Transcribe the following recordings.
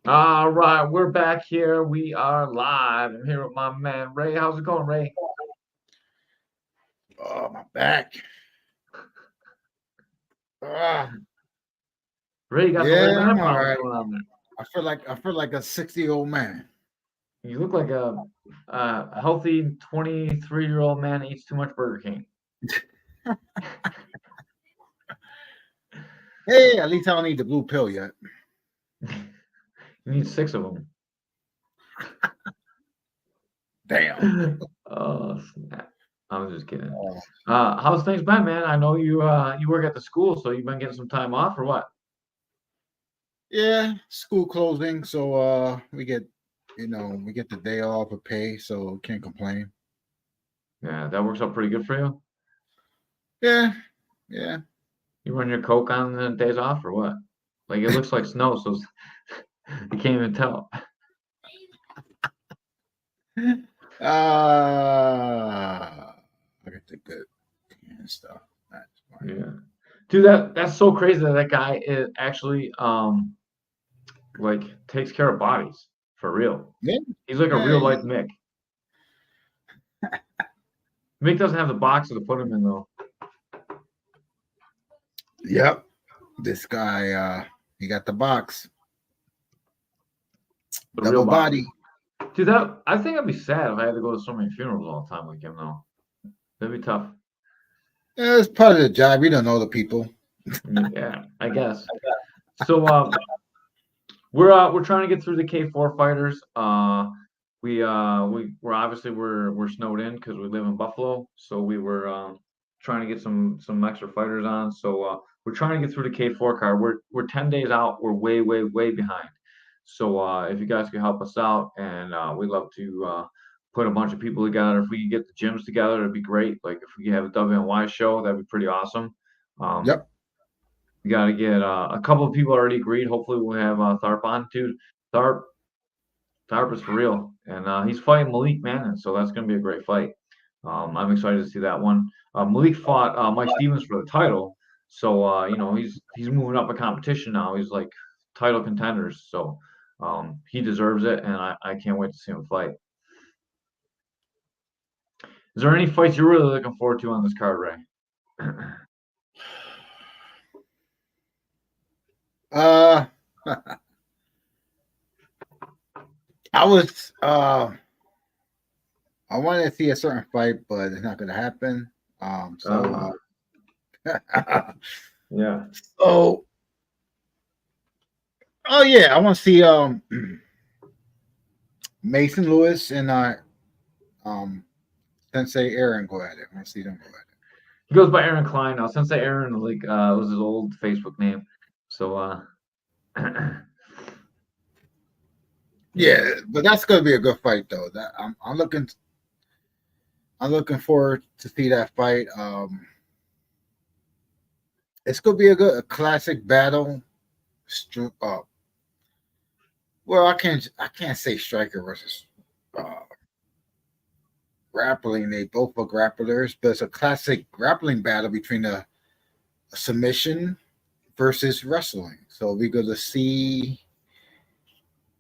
All right, we're back here. We are live. I'm here with my man Ray. How's it going, Ray? Oh, my back. Ah, Ray, you got the low yeah, I'm back all problems right. going on there. I feel like a 60-year-old man. You look like a healthy 23-year-old man that eats too much Burger King. Hey, at least I don't need the blue pill yet. You need six of them. Damn. Oh, snap. I was just kidding. Oh, How's things been, man? I know you work at the school, so you've been getting some time off or what? yeah, school closing, so we get the day off of pay, so can't complain. Yeah, that works out pretty good for you. Yeah, yeah. You run your Coke on the days off or what? Like it looks like snow, so you can't even tell. I got the good and stuff. That's fine. Yeah. Dude, that's so crazy that that guy is actually like takes care of bodies for real. Yeah, He's like a yeah, real yeah. life Mick. Mick doesn't have the boxes to put him in though. Yep. This guy, he got the box, The real double boxes. body. Dude, that I think I'd be sad if I had to go to so many funerals all the time like him though. That'd be tough. Yeah, it's part of the job. We don't know the people. Yeah, I guess. So we're trying to get through the K4 fighters. We're obviously we're snowed in because we live in Buffalo, so we were trying to get some extra fighters on. So we're trying to get through the K4 card. We're 10 days out. We're way behind. So if you guys could help us out, and we'd love to put a bunch of people together. If we could get the gyms together, it'd be great. Like if we could have a WNY show, that'd be pretty awesome. Um, Yep. we got to get a couple of people already agreed. Hopefully, we'll have Tharp on, dude. Tharp, Tharp is for real, and he's fighting Malik Manning, so that's going to be a great fight. I'm excited to see that one. Malik fought Mike Stevens for the title, so he's moving up a competition now. He's like title contenders, so he deserves it, and I can't wait to see him fight. Is there any fights you're really looking forward to on this card, Ray? Uh, I was I wanted to see a certain fight, but it's not going to happen. Uh, yeah. So oh yeah, I want to see Mason Lewis and um Sensei Aaron go at it. I want to see them go at it. He goes by Aaron Klein now. Sensei Aaron like was his old Facebook name. So yeah. Yeah, but that's going to be a good fight though. That I'm looking forward to see that fight. It's going to be a classic battle. Uh, well, I can't say striker versus uh, grappling. They both are grapplers, but it's a classic grappling battle between a submission versus wrestling. So we're going to see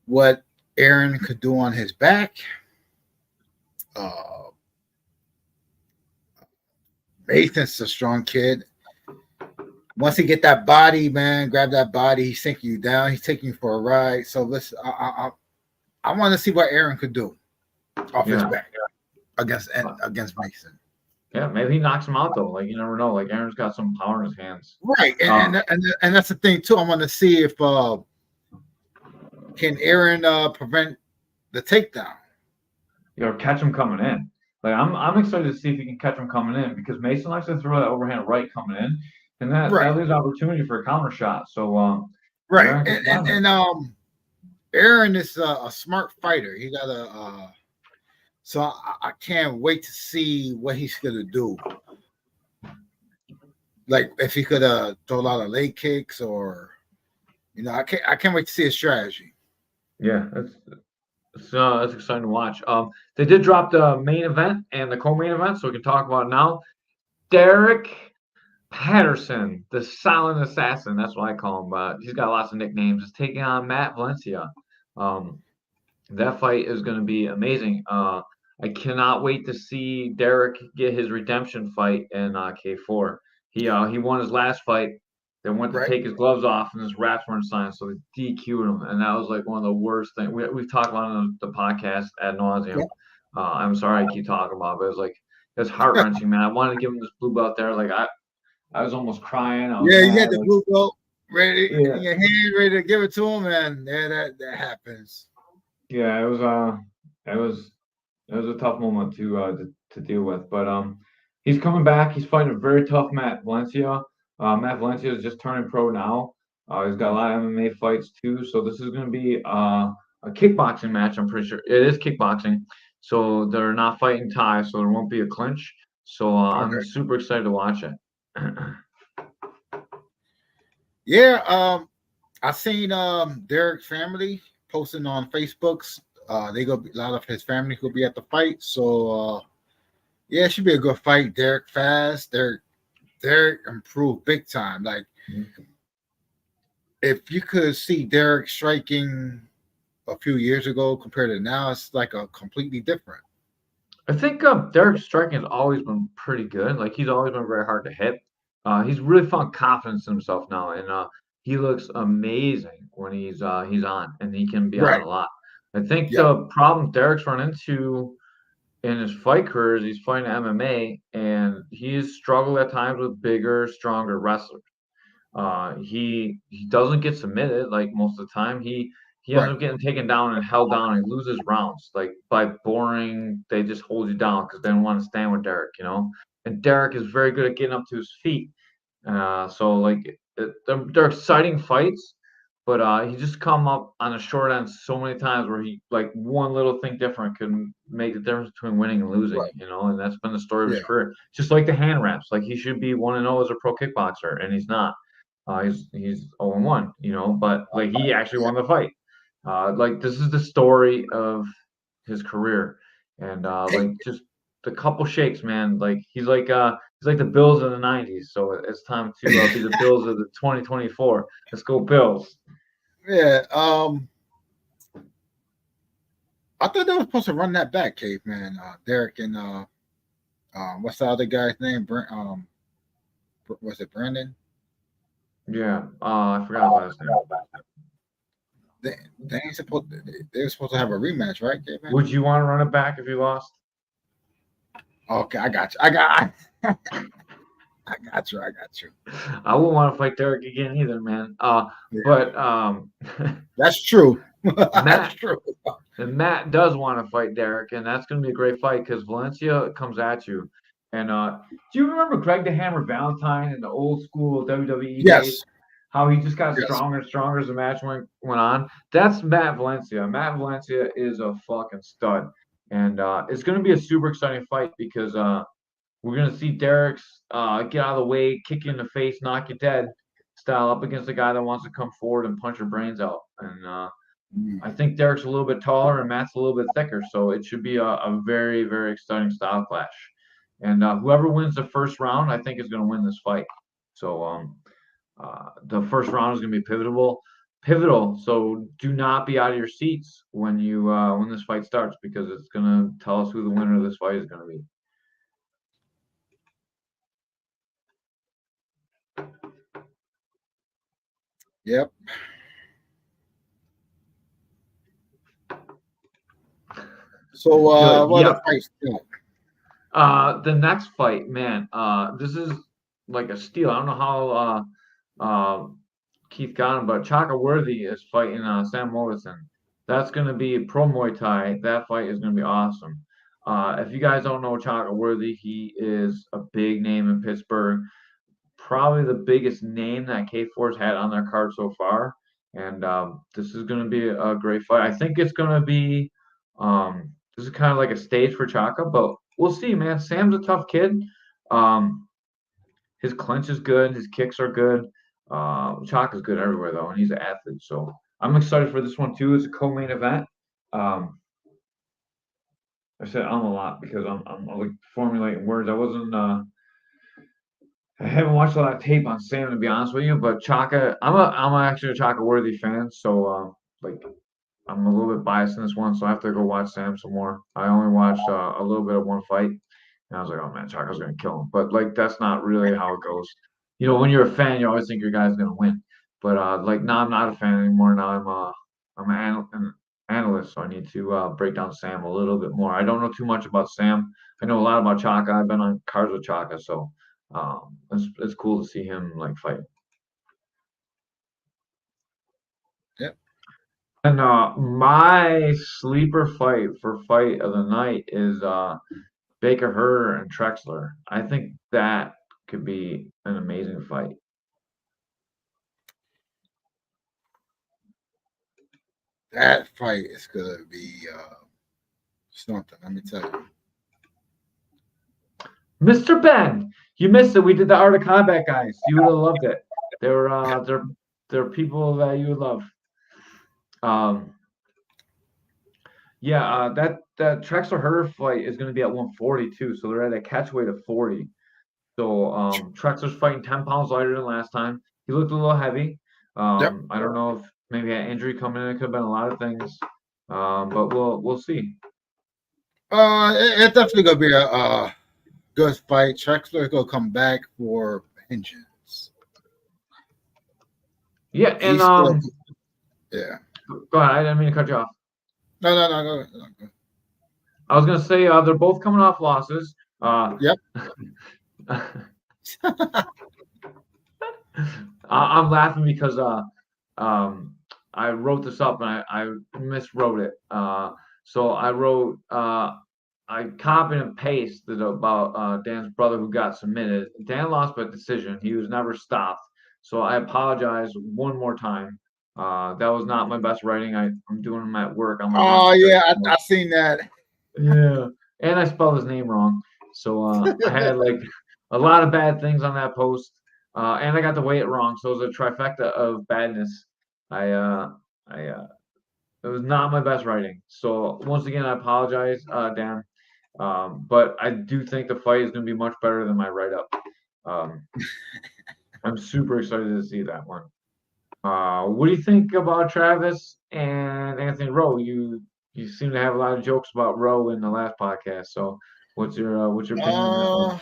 what Aaron could do on his back. Uh, Nathan's a strong kid. Once he get that body, man, grab that body, he's taking you down. He's taking you for a ride. So let's. I want to see what Aaron could do off his Yeah. back against Mason. Yeah, maybe he knocks him out though. Like you never know. Like Aaron's got some power in his hands. Right, Uh and that's the thing too. I want to see if can Aaron prevent the takedown. catch him coming in. Like I'm excited to see if he can catch him coming in because Mason likes to throw that overhand right coming in, and that Right, leaves opportunity for a counter shot. So if right, Aaron can find it. and Aaron is a smart fighter. He got a so I can't wait to see what he's gonna do. Like if he could throw a lot of leg kicks or I can't wait to see his strategy. Yeah, that's exciting to watch. They did drop the main event and the co-main event, so we can talk about it now. Derek Patterson, the silent assassin. That's what I call him. But he's got lots of nicknames. Is taking on Matt Valencia. That fight is going to be amazing. I cannot wait to see Derek get his redemption fight in K4. He won his last fight, then went to Right. take his gloves off, and his wraps weren't signed, so they DQ'd him, and that was like one of the worst things we've talked about on the podcast ad nauseum. Yep. I'm sorry I keep talking about it, but it was like it's heart wrenching, man. I wanted to give him this blue belt there. Like I was almost crying. I was Yeah, you had mad. the Like, blue belt ready yeah, in your hand, ready to give it to him, and yeah, that happens. yeah, it was it was a tough moment to deal with, but he's coming back. He's fighting a very tough Matt Valencia. Matt Valencia is just turning pro now. He's got a lot of MMA fights too, so this is going to be a kickboxing match. I'm pretty sure it is kickboxing, so they're not fighting Thai, so there won't be a clinch. So I'm Okay. super excited to watch it. Yeah. I seen Derek's family posting on Facebooks. They go a lot of his family will be at the fight. So yeah, it should be a good fight. Derek fast. Derek improved big time. Like if you could see Derek striking a few years ago compared to now, it's like a completely different. I think Derek striking has always been pretty good. Like he's always been very hard to hit. He's really found confidence in himself now, and he looks amazing when he's on, and he can be on Right. a lot. I think Yep. the problem Derek's run into in his fight career is he's fighting MMA, and he's struggled at times with bigger, stronger wrestlers. He doesn't get submitted like most of the time. He ends Right. up getting taken down and held down and loses rounds like by boring. They just hold you down because they don't want to stand with Derek, you know. And Derek is very good at getting up to his feet. So like they're exciting fights, but he just come up on the short end so many times where he like one little thing different can make the difference between winning and losing, Right. you know. And that's been the story of his Yeah. career. Just like the hand wraps, like he should be 1-0 as a pro kickboxer, and he's not. He's 0-1, you know, but like he actually Yeah. won the fight. Like this is the story of his career, and Hey, like just the couple shakes, man. Like he's like the Bills of the '90s. So it's time to be the Bills of the 2024. Let's go Bills. yeah. I thought they were supposed to run that back, caveman. Derek and what's the other guy's name? Was it Brandon? Yeah, I forgot about his name. They ain't supposed. They were supposed to have a rematch, right, caveman? Would you want to run it back if you lost? Okay, I got you. I got. I got you. I got you. I wouldn't want to fight Derek again either, man. Yeah, But that's true. That's Matt true. And Matt does want to fight Derek, and that's going to be a great fight because Valencia comes at you. And do you remember Greg the Hammer Valentine in the old school WWE days? Yes. How he just got Yes. stronger and stronger as the match went on. That's Matt Valencia. Matt Valencia is a fucking stud, and it's going to be a super exciting fight because we're going to see Derek's get out of the way, kick you in the face, knock you dead, style up against a guy that wants to come forward and punch your brains out. And Mm. I think Derek's a little bit taller and Matt's a little bit thicker, so it should be a very, very exciting style clash. And whoever wins the first round, I think, is going to win this fight. So the first round is going to be pivotal. Pivotal. So do not be out of your seats when this fight starts because it's going to tell us who the winner of this fight is going to be. Yep. So what Yep. other fights? The next fight, man. This is like a steal. I don't know how Keith got him, but Chaka Worthy is fighting Sam Morrison. That's going to be pro Muay Thai. That fight is going to be awesome. If you guys don't know Chaka Worthy, he is a big name in Pittsburgh. Probably the biggest name that K4's had on their card so far. And this is going to be a great fight. I think it's going to be this is kind of like a stage for Chaka, but we'll see, man. Sam's a tough kid. Um, his clinch is good. His kicks are good. Chaka's good everywhere though, and he's an athlete. So I'm excited for this one too. It's a co-main event. Um, I said I'm a lot because I'm like formulating words. I haven't watched a lot of tape on Sam to be honest with you, but Chaka, I'm actually a Chaka Worthy fan. So like I'm a little bit biased in this one, so I have to go watch Sam some more. I only watched a little bit of one fight, and I was like, oh man, Chaco's gonna kill him. But like that's not really how it goes. When you're a fan, you always think your guy's gonna win. But like now I'm not a fan anymore. Now I'm an analyst, so I need to break down Sam a little bit more. I don't know too much about Sam. I know a lot about Chaka. I've been on cards with Chaka, so it's cool to see him like fight. Yep. And my sleeper fight for fight of the night is Baker Herder and Trexler. I think that could be an amazing fight. That fight is gonna be something. Let me tell you. Mr. Ben, you missed it. We did the Art of Combat guys. You would have loved it. They're people that you would love. Yeah, that Trexler Herder fight is going to be at 142, so they're at a catch weight of 40. So Trexler's fighting 10 pounds lighter than last time. He looked a little heavy. Yep. I don't know if maybe an injury coming in. It could have been a lot of things. But we'll see. It's definitely gonna be a good fight. Trexler gonna come back for vengeance. Yeah, and yeah. Go ahead. I didn't mean to cut you off. No. Go. I was gonna say they're both coming off losses. Yep. I'm laughing because I wrote this up and I miswrote it. So I wrote I copied and pasted about Dan's brother who got submitted. Dan lost by decision. He was never stopped. So I apologize one more time. That was not my best writing. I'm doing them at work. Oh yeah, I seen that. Yeah, and I spelled his name wrong. So I had like a lot of bad things on that post, and I got the weight wrong. So it was a trifecta of badness. It was not my best writing. So once again, I apologize, Dan. But I do think the fight is going to be much better than my write up. I'm super excited to see that one. What do you think about Travis and Anthony Rowe? You seem to have a lot of jokes about Rowe in the last podcast. So what's your opinion on that one?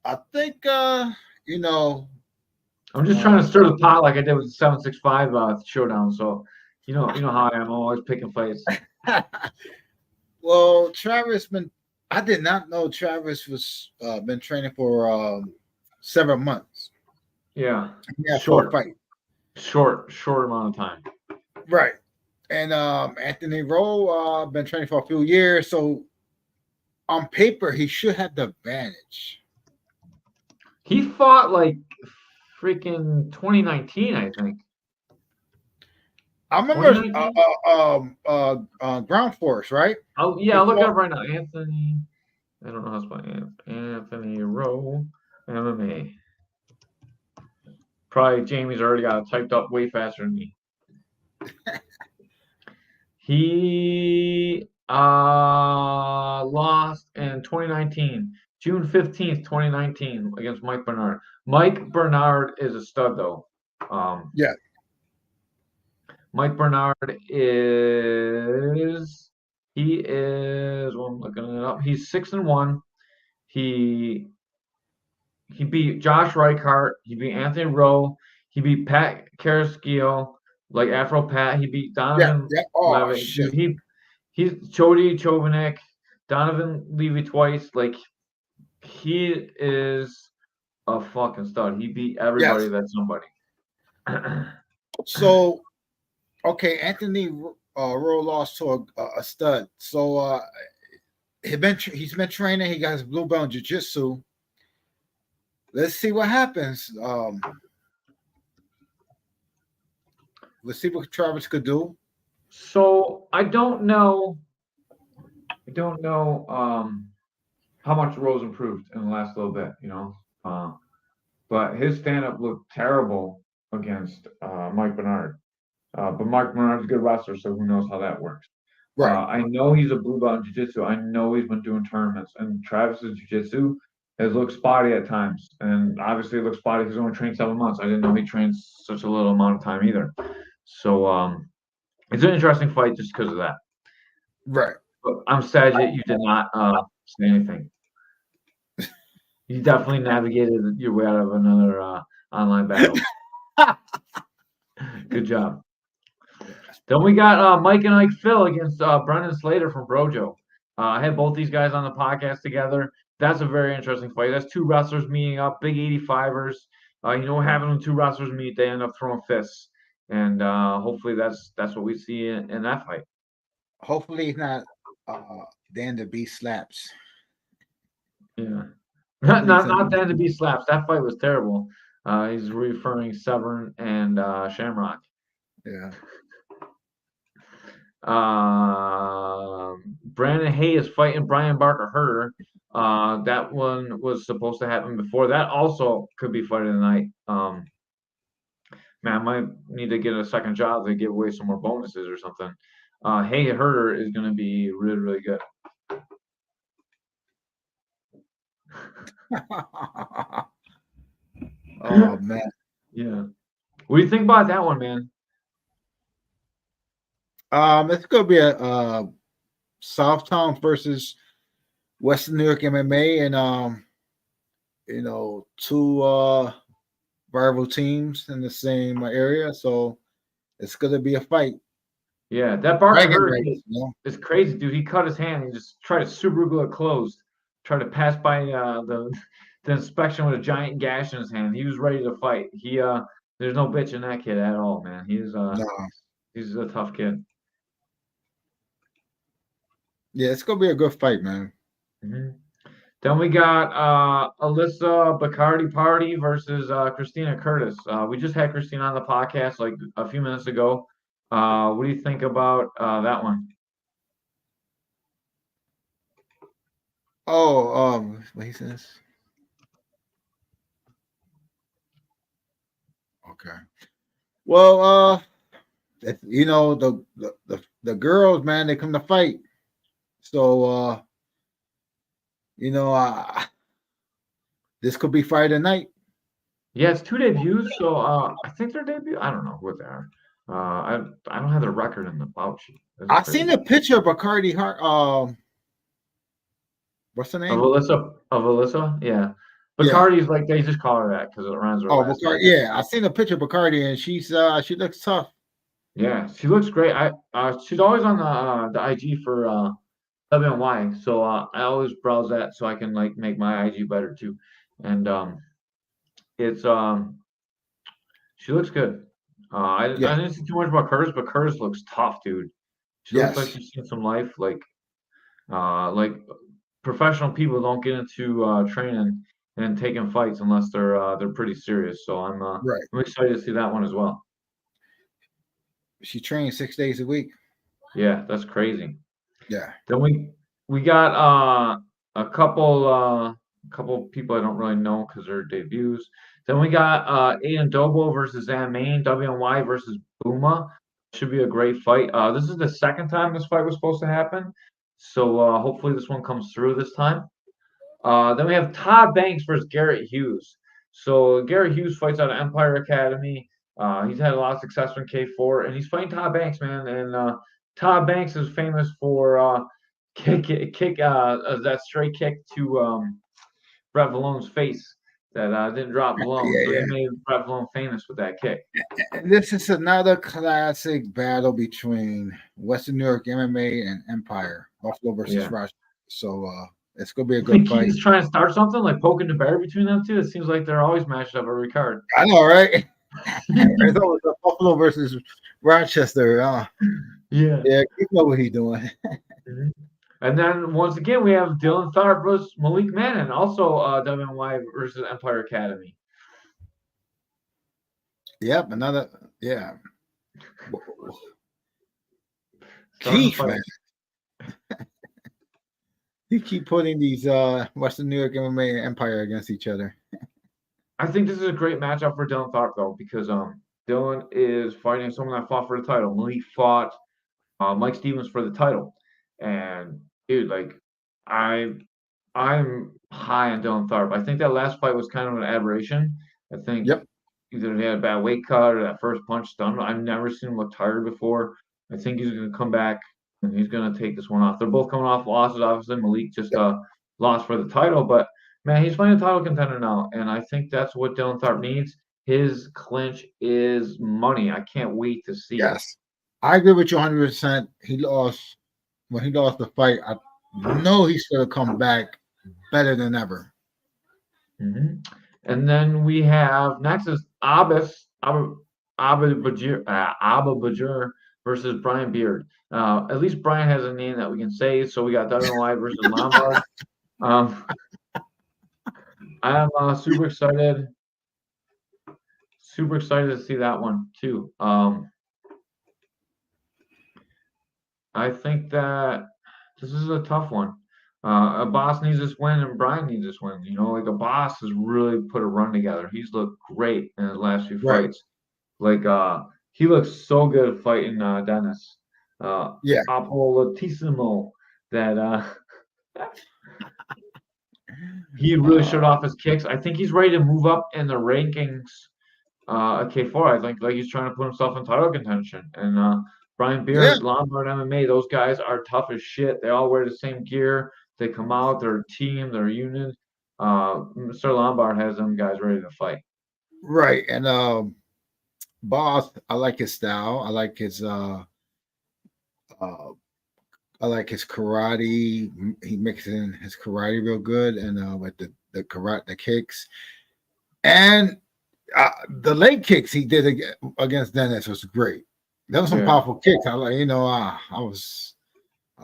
I think I'm just trying to stir the pot like I did with the 765 showdown. So you know how I am. I'm always picking fights. Well, I did not know Travis was been training for several months. Yeah. Short fight. Short amount of time. Right. And Anthony Rowe been training for a few years, so on paper he should have the advantage. He fought like freaking 2019, I think. I remember Ground Force, right? Oh yeah, I'll look it up right now. Anthony, I don't know how to spell Anthony Rowe MMA. Probably Jamie's already got it typed up way faster than me. He lost in 2019, June 15th, 2019, against Mike Bernard. Mike Bernard is a stud, though. Yeah. Mike Bernard is well, I'm looking it up. He's 6-1. He beat Josh Reichart. He beat Anthony Rowe. He beat Pat Carrasquillo, like Afro Pat. He beat Donovan. Yeah. Oh, Levy. shit. He's Chody Chovanec, Donovan Levy twice. Like he is a fucking stud. He beat everybody that's somebody. So, okay, Anthony Rowe lost to a stud. So he's been training. He got his blue belt in jiu-jitsu. Let's see what happens. Let's see what Travis could do. So I don't know how much Rowe's improved in the last little bit, but his stand-up looked terrible against Mike Bernard. But Mike Bernard's a good wrestler, so who knows how that works. Right. I know he's a blue belt in jiu-jitsu. I know he's been doing tournaments, and Travis's jiu-jitsu has looked spotty at times, and obviously it looks spotty because he's only trained 7 months. I didn't know he trains such a little amount of time either. So It's an interesting fight just because of that. Right. But I'm sad that you did not say anything. You definitely navigated your way out of another online battle. Good job. Then we got Mike and Ike Phil against Brendan Slater from Brojo. I had both these guys on the podcast together. That's a very interesting fight. That's two wrestlers meeting up, big 85ers. Having when two wrestlers meet, they end up throwing fists, and hopefully that's what we see in that fight. Hopefully, it's not Dan the Beast slaps. Yeah, not Dan to be slaps. That fight was terrible. He's referring Severn and Shamrock. Yeah. Brandon Hayes fighting Brian Barker Herter. That one was supposed to happen before. That also could be fight of the night. Man, I might need to get a second job to give away some more bonuses or something. Hey Herter is going to be really, really good. Oh man. Yeah. What do you think about that one, man? It's gonna be a Southtown versus Western New York MMA, and two rival teams in the same area, so it's gonna be a fight. Yeah, that Barker Herter race, is crazy, dude. He cut his hand. He just tried to super glue it closed. Tried to pass by the inspection with a giant gash in his hand. He was ready to fight. There's no bitch in that kid at all, man. He's a tough kid. Yeah, it's gonna be a good fight, man. Mm-hmm. Then we got Alyssa Bacardi Party versus Christina Curtis. We just had Christina on the podcast like a few minutes ago. What do you think about that one? Oh, what he says? Okay. Well, the girls, man, they come to fight. So this could be Friday night. Yeah, it's two debuts. So I think their debut. I don't know what they are. I don't have the record in the bout sheet. I seen a picture of Bacardi Hart. What's the name? Of Alyssa, yeah. Bacardi's like they just call her that because it runs her last Bacardi. name. Yeah, I seen a picture of Bacardi, and she looks tough. Yeah, she looks great. She's always on the IG for WNY, so I always browse that so I can like make my IG better too. And it's she looks good. I didn't see too much about Curtis, but Curtis looks tough, dude. She looks like she's seen some life. Like professional people don't get into training and taking fights unless they're pretty serious. So I'm excited to see that one as well. She trains 6 days a week. Yeah, that's crazy. Yeah. Then we got a couple people I don't really know because they're debuts. Then we got Aiden Dobo versus Zan Main, WNY versus Buma. Should be a great fight. This is the second time this fight was supposed to happen. So hopefully this one comes through this time. Then we have Todd Banks versus Garrett Hughes. So Garrett Hughes fights out of Empire Academy. He's had a lot of success in K4, and he's fighting Todd Banks, man. And Todd Banks is famous for that straight kick to Brett Vallone's face that didn't drop Vallone. So he made Brett Vallone famous with that kick. This is another classic battle between Western New York MMA and Empire, Buffalo versus Rochester. So it's gonna be a good fight. He's trying to start something like poking the bear between them two. It seems like they're always matched up every card. I know, right? It's always Buffalo versus Rochester. Yeah, you know what he's doing. Mm-hmm. And then once again, we have Dylan Tharp versus Malik Mannon, also WNY versus Empire Academy. Yep, Keith, man. You keep putting these Western New York MMA and Empire against each other. I think this is a great matchup for Dylan Tharp, though, because Dylan is fighting someone that fought for the title. Malik fought Mike Stevens for the title. And dude, like I'm high on Dylan Tharp. I think that last fight was kind of an aberration. I think either he had a bad weight cut or that first punch stunned him. I've never seen him look tired before. I think he's going to come back and he's going to take this one off. They're both coming off losses. Obviously, Malik just lost for the title, but man, he's playing a title contender now, and I think that's what Dylan Tharp needs. His clinch is money. I can't wait to see it. Yes, I agree with you 100%. He lost when he lost the fight. I know he's going to come back better than ever. Mm-hmm. And then we have next is Abba Bajir versus Brian Beard. At least Brian has a name that we can say. So we got Devin White versus Lombard. Um, I am super excited to see that one too. I think that this is a tough one. A boss needs this win, and Brian needs this win. Like a boss has really put a run together. He's looked great in the last few Right. fights. Like he looks so good fighting Dennis. Yeah. Apollotissimo that he really showed off his kicks. I think he's ready to move up in the rankings at K4. I think like he's trying to put himself in title contention. And Brian Yeah. Beard, Lombard MMA, those guys are tough as shit. They all wear the same gear. They come out, they're a team, they're a unit. Mr. Lombard has them guys ready to fight. Right. And Boss, I like his style. I like his karate. He mixes in his karate real good, and with the karate, the kicks, and the leg kicks he did against Dennis was great. That was some powerful kicks. I like, I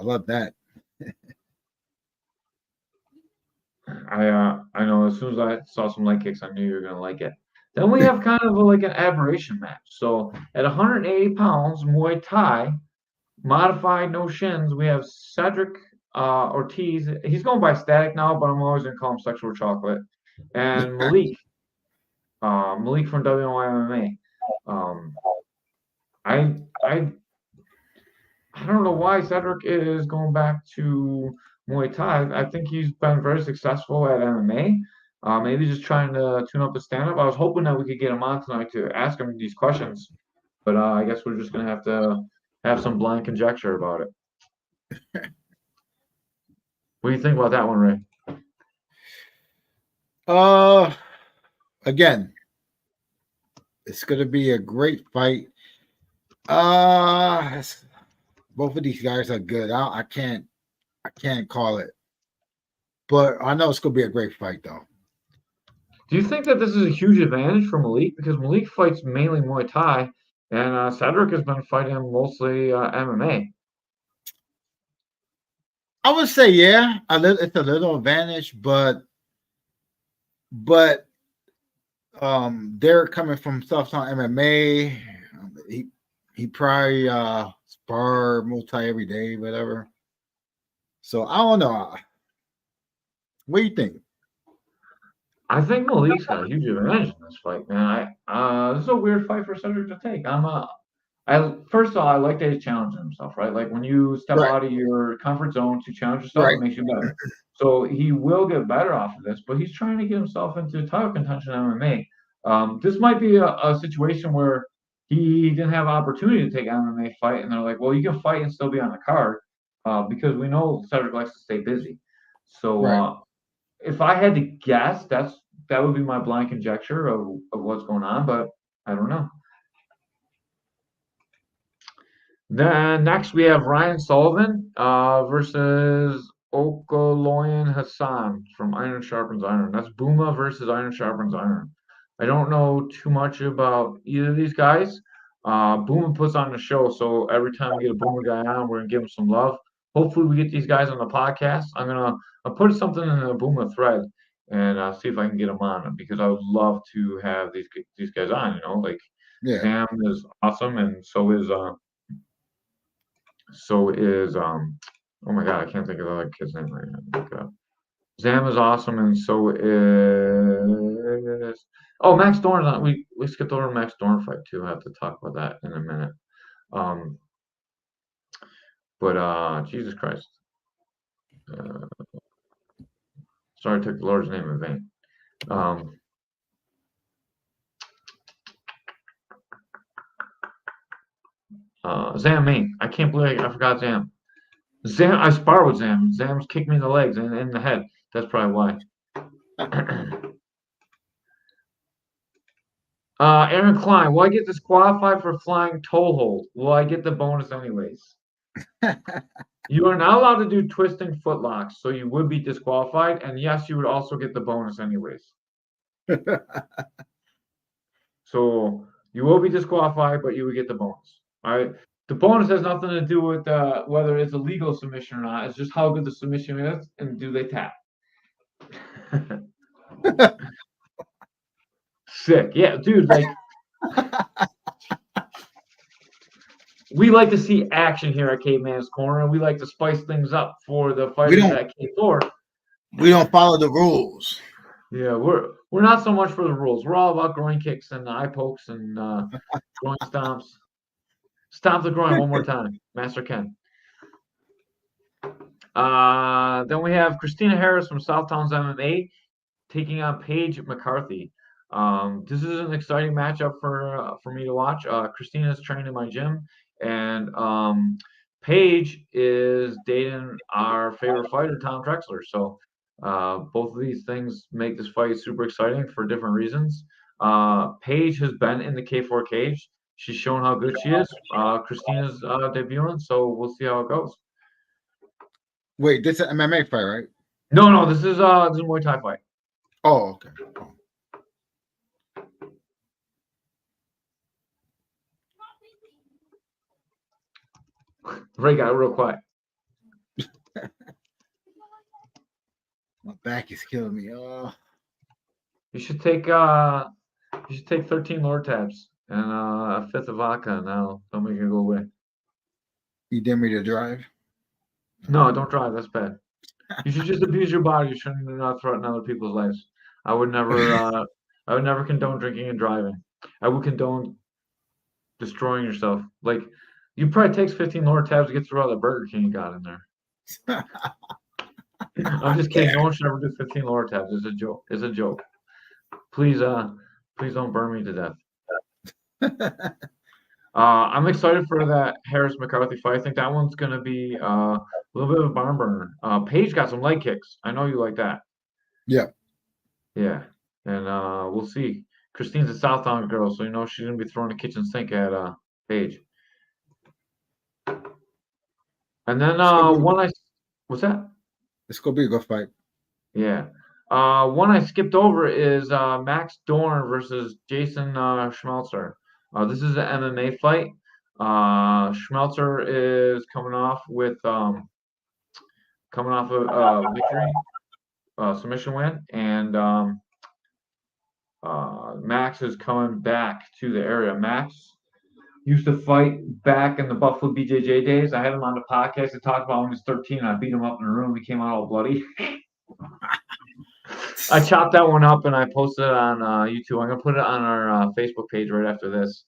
love that. I know as soon as I saw some leg kicks, I knew you were gonna like it. Then we have kind of like an aberration match. So at 180 pounds, Muay Thai, modified, no shins, we have Cedric Ortiz. He's going by Static now, but I'm always gonna call him Sexual Chocolate. And Malik from WYMMA. I don't know why Cedric is going back to Muay Thai. I think he's been very successful at MMA. Maybe just trying to tune up the stand-up. I was hoping that we could get him on tonight to ask him these questions, but I guess we're just gonna have to have some blind conjecture about it. What do you think about that one, Ray? Again, it's gonna be a great fight. Both of these guys are good. I can't call it, but I know it's gonna be a great fight though. Do you think that this is a huge advantage for Malik because Malik fights mainly Muay Thai, and Cedric has been fighting mostly MMA? I would say yeah, it's a little advantage, but they're coming from Southtown MMA. He probably spar multi every day, whatever. So I don't know. What do you think? I think Malik's got a huge advantage in this fight, man. This is a weird fight for Cedric to take. First of all, I like that he's challenging himself, right? Like when you step Right. out of your comfort zone to challenge yourself, Right. it makes you better. So he will get better off of this, but he's trying to get himself into title contention in MMA. This might be a situation where he didn't have opportunity to take an MMA fight, and they're like, well, you can fight and still be on the card because we know Cedric likes to stay busy. So Right. if I had to guess, that would be my blind conjecture of what's going on, but I don't know. Then next we have Ryan Sullivan versus Okoloyan Hassan from Iron Sharpens Iron. That's Buma versus Iron Sharpens Iron. I don't know too much about either of these guys. Boomer puts on the show, so every time we get a Boomer guy on, we're gonna give him some love. Hopefully, we get these guys on the podcast. I'll put something in the Boomer thread and see if I can get them on because I would love to have these guys on. Like Yeah. Sam is awesome, and so is oh my god, I can't think of the other kid's name right now. Zam is awesome, and so is Max Dorn's on. We skipped over Max Dorn fight too. I have to talk about that in a minute. But Jesus Christ. Sorry, I took the Lord's name in vain. Zam Ming. I can't believe I forgot Zam. Zam, I spar with Zam. Zam's kicked me in the legs and in the head. That's probably why. Aaron Klein, will I get disqualified for flying toe hold? Will I get the bonus anyways? You are not allowed to do twisting footlocks, so you would be disqualified. And yes, you would also get the bonus anyways. So you will be disqualified, but you would get the bonus. All right. The bonus has nothing to do with whether it's a legal submission or not. It's just how good the submission is and do they tap. Sick. Yeah, dude, like we like to see action here at Caveman's Corner, and we like to spice things up for the fighters at K4. We don't follow the rules. Yeah, we're not so much for the rules. We're all about groin kicks and eye pokes and groin stomps. Stomp the groin one more time, Master Ken. Then we have Christina Harris from Southtowns MMA taking on Paige McCarthy. This is an exciting matchup for me to watch. Christina's trained in my gym, and Paige is dating our favorite fighter, Tom Drexler. So both of these things make this fight super exciting for different reasons. Paige has been in the K4 cage. She's shown how good she is. Christina's debuting, so we'll see how it goes. Wait, this is an MMA fight, right? No, this is a Muay Thai fight. Oh, okay. Oh. Ray got real quiet. My back is killing me. Oh. You should take 13 Lortabs and a fifth of vodka now. Don't make it go away. You dare me to drive? No, don't drive. That's bad. You should just abuse your body. You shouldn't not threaten other people's lives. I would never condone drinking and driving. I would condone destroying yourself. Like you probably takes 15 Lortabs to get through all the Burger King you got in there. I'm just kidding. No one should ever do 15 Lortabs. It's a joke. It's a joke. Please don't burn me to death. I'm excited for that Harris McCarthy fight. I think that one's gonna be a little bit of a barn burner. Paige got some leg kicks. I know you like that. Yeah. Yeah. And we'll see. Christine's a Southtown girl, so you know she's gonna be throwing a kitchen sink at Paige. And then what's that? It's gonna be a good fight. Yeah. One I skipped over is Max Dorn versus Jason Schmelzer. This is an MMA fight. Schmelzer is coming off a victory, submission win, and Max is coming back to the area. Max used to fight back in the Buffalo BJJ days. I had him on the podcast to talk about when he was 13. I beat him up in the room. He came out all bloody. I chopped that one up and I posted it on YouTube. I'm gonna put it on our Facebook page right after this.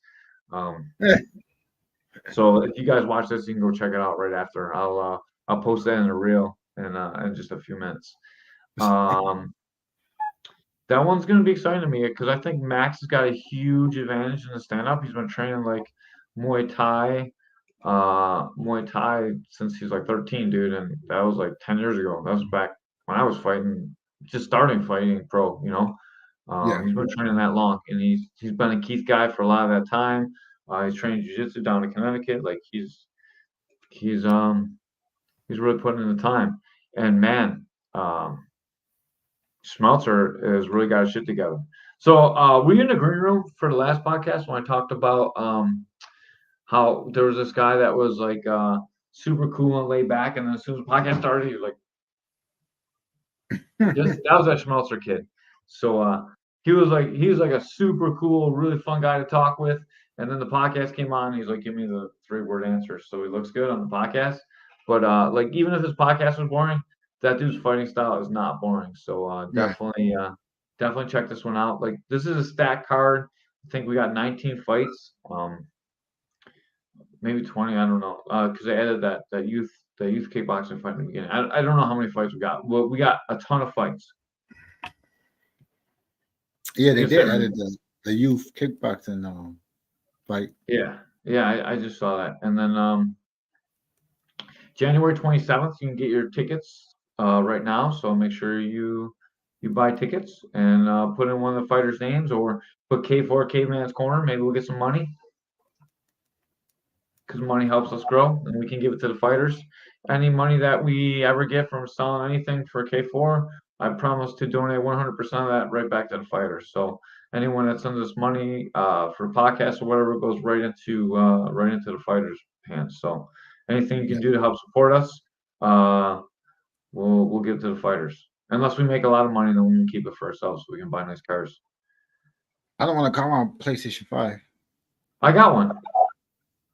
So if you guys watch this, you can go check it out right after. I'll post that in a reel in just a few minutes. That one's gonna be exciting to me because I think Max has got a huge advantage in the stand-up. He's been training like Muay Thai since he's like 13, dude, and that was like 10 years ago. That was back when I was fighting, just starting fighting pro, you know. Yeah. He's been training that long, and he's been a Keith guy for a lot of that time. He's trained jiu-jitsu down in Connecticut. Like he's really putting in the time. And man, Schmelzer has really got his shit together. So were you in the green room for the last podcast when I talked about how there was this guy that was like super cool and laid back, and then as soon as the podcast started, he was like, that was that Schmelzer kid. So he was like a super cool, really fun guy to talk with. And then the podcast came on. He's like, give me the 3-word answers. So he looks good on the podcast. But like even if his podcast was boring, that dude's fighting style is not boring. So definitely check this one out. Like this is a stacked card. I think we got 19 fights. Maybe 20. I don't know. Because they added that youth kickboxing fight in the beginning. I don't know how many fights we got. Well, we got a ton of fights. Yeah, they did added the youth kickboxing fight. Yeah. Yeah, I just saw that. And then January 27th, you can get your tickets right now. So make sure you buy tickets and put in one of the fighters' names or put K4 Caveman's Corner. Maybe we'll get some money because money helps us grow and we can give it to the fighters. Any money that we ever get from selling anything for K4, I promise to donate 100% of that right back to the fighters. So anyone that sends us money for podcasts or whatever goes right into the fighters' hands. So anything you can Yeah. do to help support us, uh, we'll give to the fighters. Unless we make a lot of money, then we can keep it for ourselves so we can buy nice cars. I don't want to call on PlayStation 5. I got one.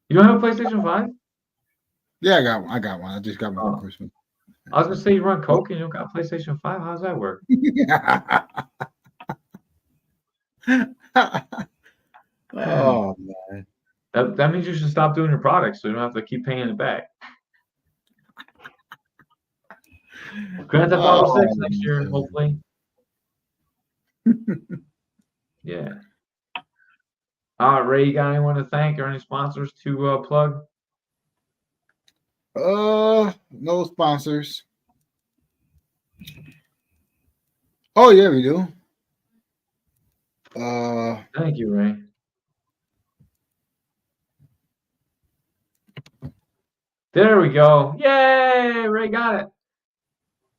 You don't have a PlayStation 5? Yeah, I got one. I got one. I just got one for Oh, Christmas. I was gonna say you run Coke and you don't got a PlayStation 5. How does that work? Oh man. That means you should stop doing your products so you don't have to keep paying it back. Grand Theft Auto 6 Oh next year, man. hopefully. Yeah. Ray, you got anyone to thank or any sponsors to plug? No sponsors. Oh yeah, we do. Thank you, Ray. There we go. Yay! Ray got it.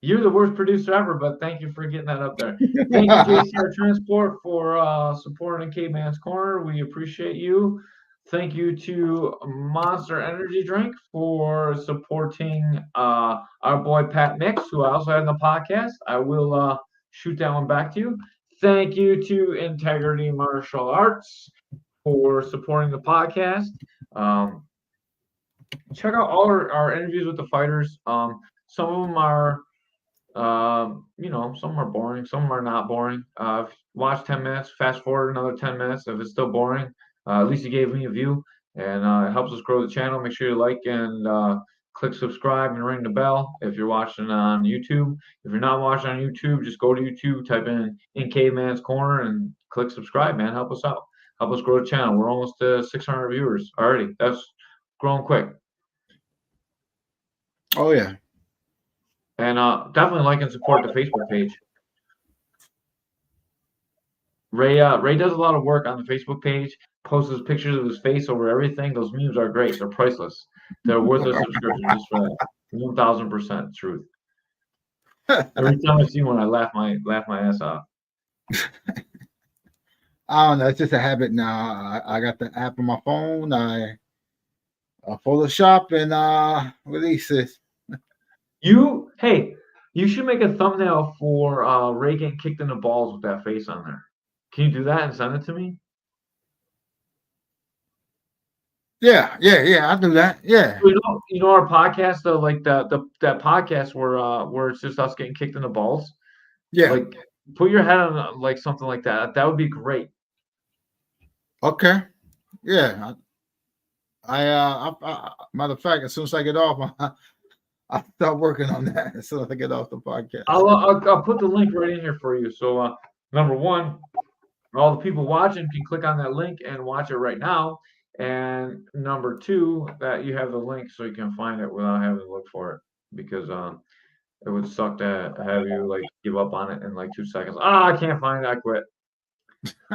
You're the worst producer ever, but thank you for getting that up there. Thank you, JCR Transport, for supporting Caveman's Corner. We appreciate you. Thank you to Monster Energy Drink for supporting our boy Pat Mix, who I also had in the podcast. I will shoot that one back to you. Thank you to Integrity Martial Arts for supporting the podcast. Check out all our interviews with the fighters. Some of them are some are boring, some are not boring. Watch 10 minutes, fast forward another 10 minutes. If it's still boring, at least you gave me a view, and it helps us grow the channel. Make sure you like and click subscribe and ring the bell if you're watching on YouTube. If you're not watching on YouTube, just go to YouTube, type in Caveman's Corner, and click subscribe, man. Help us out. Help us grow the channel. We're almost to 600 viewers already. That's growing quick. oh yeah. And definitely like and support the Facebook page. Ray does a lot of work on the Facebook page, posts his pictures of his face over everything. Those memes are great. They're priceless. They're worth a subscription just for that. 1,000% truth. Every time I see one, I laugh my ass off. I don't know. It's just a habit now. I got the app on my phone. I Photoshop and release this. You should make a thumbnail for Ray getting kicked in the balls with that face on there. Can you do that and send it to me? Yeah. I'll do that. Yeah. You know our podcast though, like that podcast where it's just us getting kicked in the balls. Yeah. Like put your head on like something like that. That would be great. Okay. Yeah. Matter of fact, as soon as I get off, I start working on that as soon as I get off the podcast. I'll put the link right in here for you. So number one, all the people watching can click on that link and watch it right now. And number two, that you have the link so you can find it without having to look for it, because it would suck to have you like give up on it in like 2 seconds. I can't find it. I quit.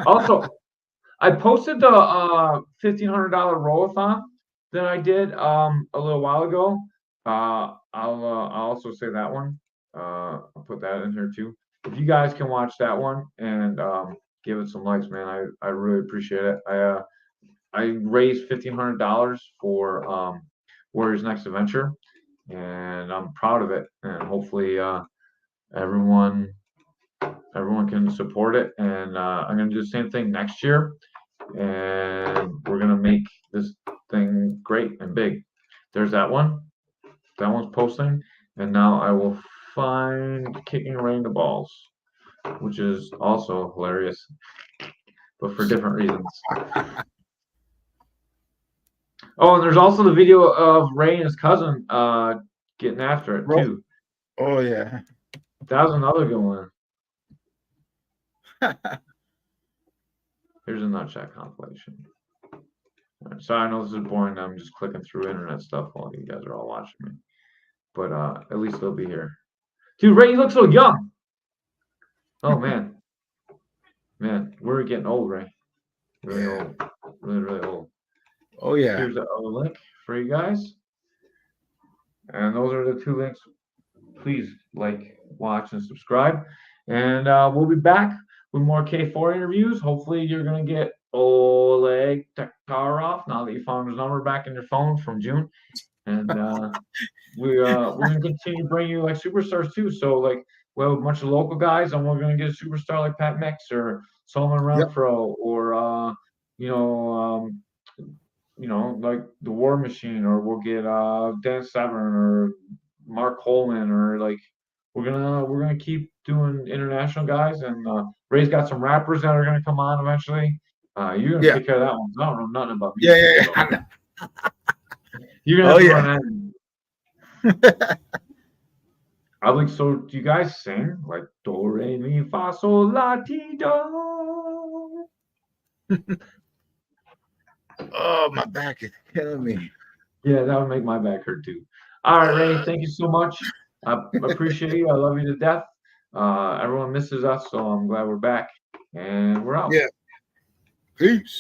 Also, I posted the $1,500 rollathon that I did a little while ago. I'll also say that one. I'll put that in here too. If you guys can watch that one and give it some likes, man, I really appreciate it. I raised $1,500 for Warriors Next Adventure, and I'm proud of it. And hopefully, everyone can support it. And I'm gonna do the same thing next year, and we're gonna make this thing great and big. There's that one. That one's posting, and now I will find Kicking Ray in the Balls, which is also hilarious, but for different reasons. Oh, and there's also the video of Ray and his cousin getting after it too. Oh yeah. That was another good one. Here's a nutshot compilation. Sorry, I know this is boring. I'm just clicking through internet stuff while you guys are all watching me. But at least they'll be here. Dude, Ray, you look so young. Oh man. Man, we're getting old, Ray. Really old. Really, really old. Oh yeah. Here's the other link for you guys. And those are the 2 links. Please like, watch, and subscribe. And we'll be back with more K4 interviews. Hopefully, you're going to get Oleg Taktarov now that you found his number back in your phone from June. And we're going to continue to bring you like superstars too. So like we have a bunch of local guys, and we're going to get a superstar like Pat Mix or Solomon Renfro or like the War Machine, or we'll get Dan Severn or Mark Coleman, or like we're gonna keep doing international guys, and Ray's got some rappers that are gonna come on eventually. You're gonna take care of that one. I don't know nothing about music. Yeah. You're gonna have to run that. I'm like, so do you guys sing like do re mi fa sol la ti do? Oh, my back is killing me. Yeah, that would make my back hurt too. All right, Ray, thank you so much. I appreciate you. I love you to death. Everyone misses us, so I'm glad we're back. And we're out. Yeah. Peace.